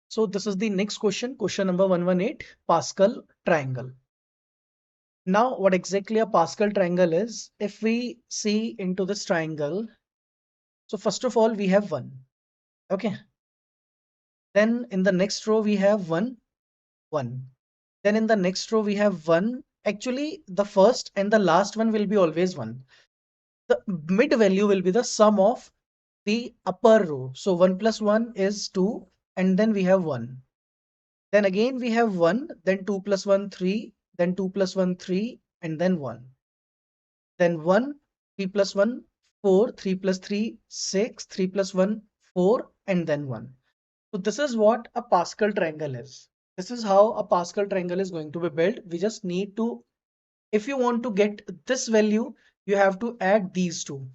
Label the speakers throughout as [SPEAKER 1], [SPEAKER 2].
[SPEAKER 1] So this is the next question, question number 118, Pascal triangle. Now, what exactly a Pascal triangle is, if we see into this triangle, so first of all, we have 1. Okay. Then in the next row, we have 1, 1. Then in the next row, we have 1. Actually, the first and the last one will be always 1. The mid value will be the sum of the upper row. So 1 plus 1 is 2, and then we have 1. Then again we have 1, then 2 plus 1, 3, then 2 plus 1, 3, and then 1. Then 1, 3 plus 1, 4, 3 plus 3, 6, 3 plus 1, 4, and then 1. So this is what a Pascal triangle is. This is how a Pascal triangle is going to be built. We just need to, if you want to get this value, you have to add these two.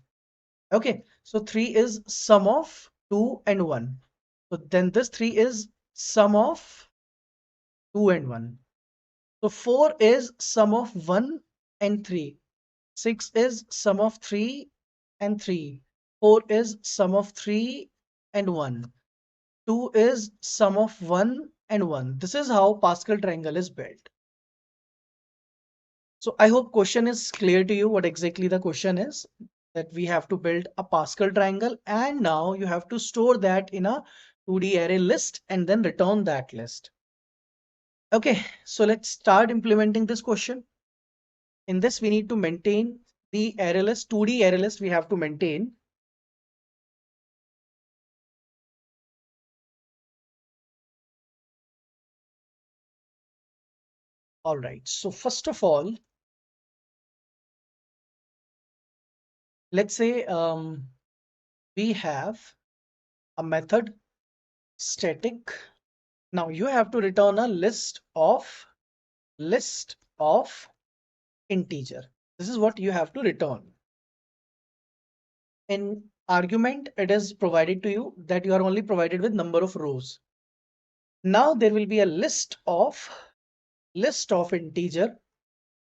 [SPEAKER 1] Okay, so 3 is sum of 2 and 1. So then this 3 is sum of 2 and 1. So 4 is sum of 1 and 3. 6 is sum of 3 and 3. 4 is sum of 3 and 1. 2 is sum of 1 and 1. This is how Pascal triangle is built. So I hope question is clear to you what exactly the question is, that we have to build a Pascal triangle, and now you have to store that in a 2D array list and then return that list. Okay, so let's start implementing this question. In this, we need to maintain the array list, 2D array list we have to maintain. All right, so first of all, let's say we have a method static. Now you have to return a list of integer. This is what you have to return. In argument, it is provided to you that you are only provided with number of rows. Now there will be a list of integer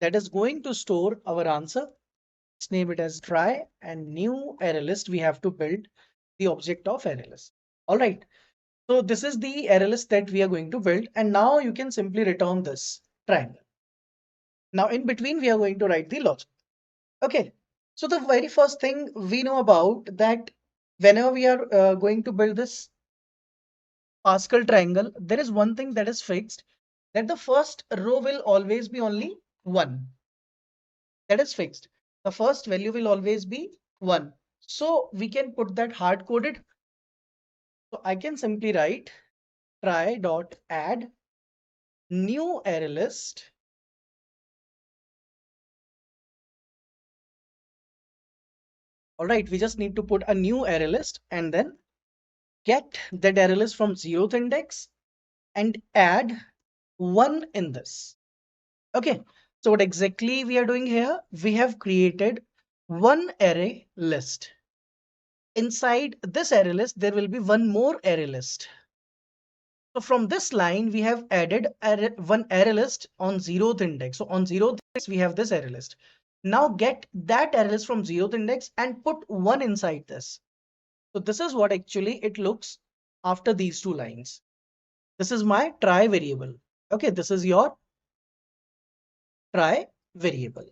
[SPEAKER 1] that is going to store our answer. Let's name it as try, and new array list we have to build the object of array list. All right. So this is the array list that we are going to build, and now you can simply return this triangle. Now in between we are going to write the logic. Okay. So the very first thing we know about that, whenever we are going to build this Pascal triangle, there is one thing that is fixed, that the first row will always be only 1. That is fixed. The first value will always be 1. So we can put that hard coded. So I can simply write try dot add new array list. All right, we just need to put a new array list and then get that array list from 0th index and add 1 in this. Okay, so what exactly we are doing here? We have created one array list. Inside this array list, there will be one more array list. So from this line, we have added one array list on 0th index. So on 0th index, we have this array list. Now get that array list from 0th index and put 1 inside this. So this is what actually it looks after these two lines. This is my try variable. Okay, this is your try variable.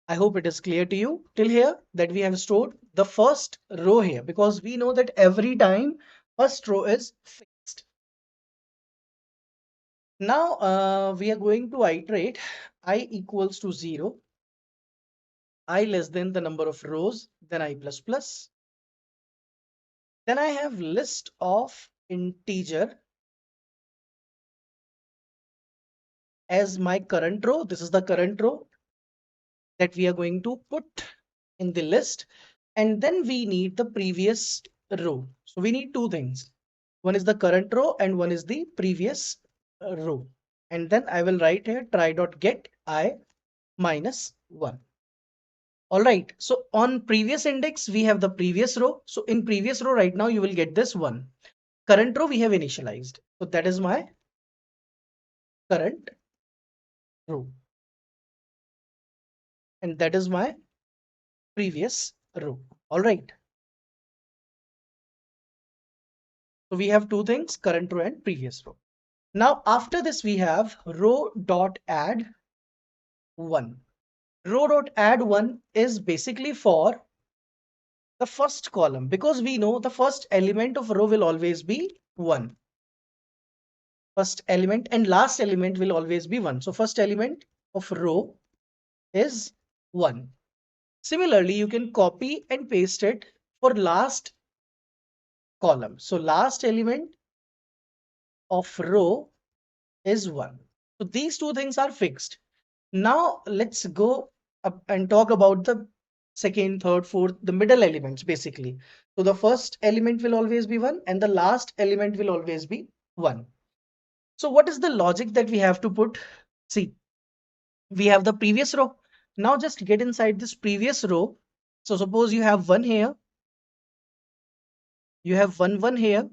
[SPEAKER 1] I hope it is clear to you till here that we have stored the first row here, because we know that every time first row is fixed. Now we are going to iterate I equals to 0, I less than the number of rows, then I plus plus. Then I have list of integer as my current row. This is the current row that we are going to put in the list. And then we need the previous row. So we need two things. One is the current row and one is the previous row. And then I will write here try dot get I minus 1. All right. So on previous index, we have the previous row. So in previous row right now, you will get this 1. Current row we have initialized. So that is my current row. And that is my previous row. All right. So we have two things, current row and previous row. Now after this we have row dot add 1. Row dot add 1 is basically for the first column, because we know the first element of row will always be 1. First element and last element will always be 1. So first element of row is 1. Similarly, you can copy and paste it for last column. So last element of row is 1. So these two things are fixed. Now let's go up and talk about the second, third, fourth, the middle elements basically. So the first element will always be 1 and the last element will always be 1. So what is the logic that we have to put? See, we have the previous row. Now just get inside this previous row. So suppose you have 1 here, you have 1 here.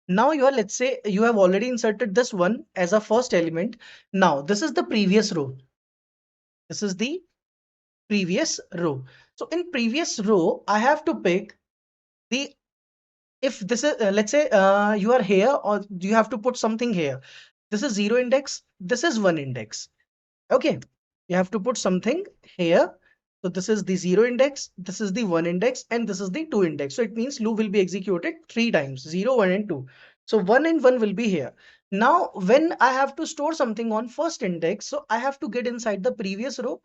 [SPEAKER 1] Now you are, let's say you have already inserted this 1 as a first element. Now this is the previous row. This is the previous row. So in previous row, I have to pick the, if this is, let's say you are here or you have to put something here. This is 0 index. This is 1 index. Okay. You have to put something here. So this is the 0 index. This is the 1 index and this is the 2 index. So it means loop will be executed 3 times, 0, 1 and 2. So 1 and 1 will be here. Now when I have to store something on first index, so I have to get inside the previous row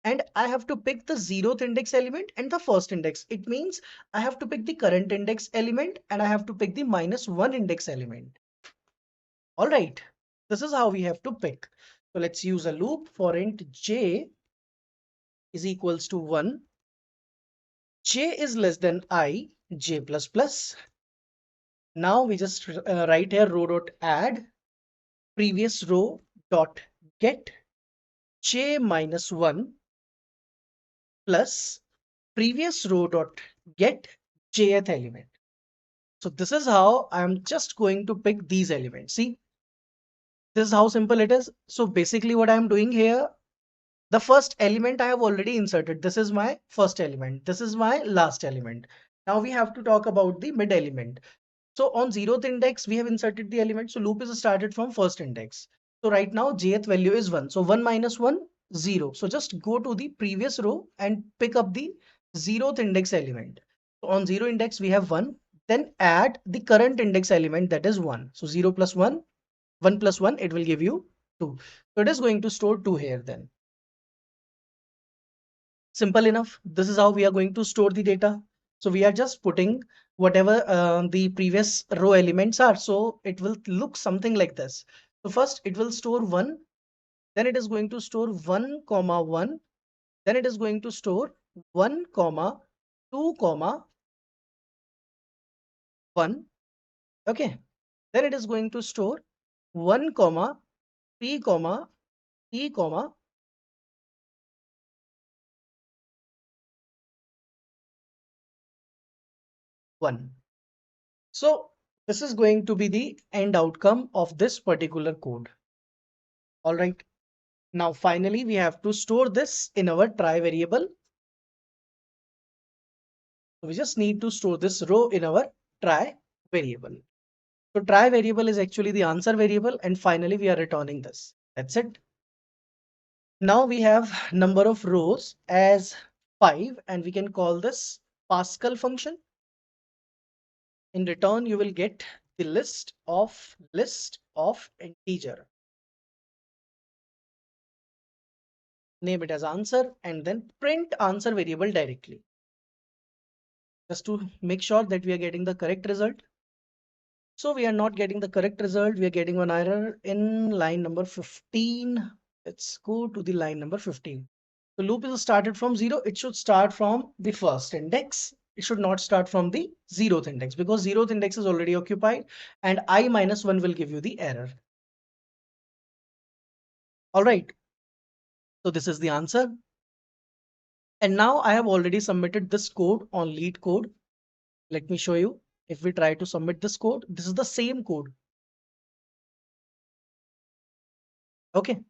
[SPEAKER 1] and I have to pick the 0th index element and the first index. It means I have to pick the current index element and I have to pick the -1 index element. All right, this is how we have to pick. So let's use a loop for int j is equals to 1. J is less than I, j plus plus. Now we just write here row dot add previous row dot get j minus 1 plus previous row dot get jth element. So this is how I'm just going to pick these elements. See, this is how simple it is. So basically what I'm doing here, the first element I have already inserted. This is my first element. This is my last element. Now we have to talk about the mid element. So on 0th index, we have inserted the element. So loop is started from first index. So right now jth value is 1. So 1 minus 1, 0. So just go to the previous row and pick up the 0th index element. So on 0 index, we have 1. Then add the current index element, that is 1. So 0 plus 1, 1 plus 1, it will give you 2. So it is going to store 2 here then. Simple enough. This is how we are going to store the data. So we are just putting whatever the previous row elements are. So it will look something like this. So first it will store 1, then it is going to store 1 comma 1, then it is going to store 1 comma 2 comma 1. Okay. Then it is going to store 1 comma 3 comma e comma 1. So this is going to be the end outcome of this particular code. All right. Now finally we have to store this in our try variable. So we just need to store this row in our try variable. So try variable is actually the answer variable, and finally we are returning this. That's it. Now we have number of rows as 5 and we can call this Pascal function. In return you will get the list of integer. Name it as answer and then print answer variable directly. Just to make sure that we are getting the correct result. So we are not getting the correct result. We are getting one error in line number 15. Let's go to the line number 15. The loop is started from 0. It should start from the first index. It should not start from the 0th index because 0th index is already occupied and I minus 1 will give you the error. All right. So this is the answer. And now I have already submitted this code on LeetCode. Let me show you. If we try to submit this code, this is the same code. Okay.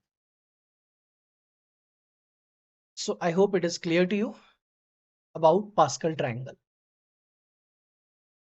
[SPEAKER 1] So I hope it is clear to you about Pascal triangle.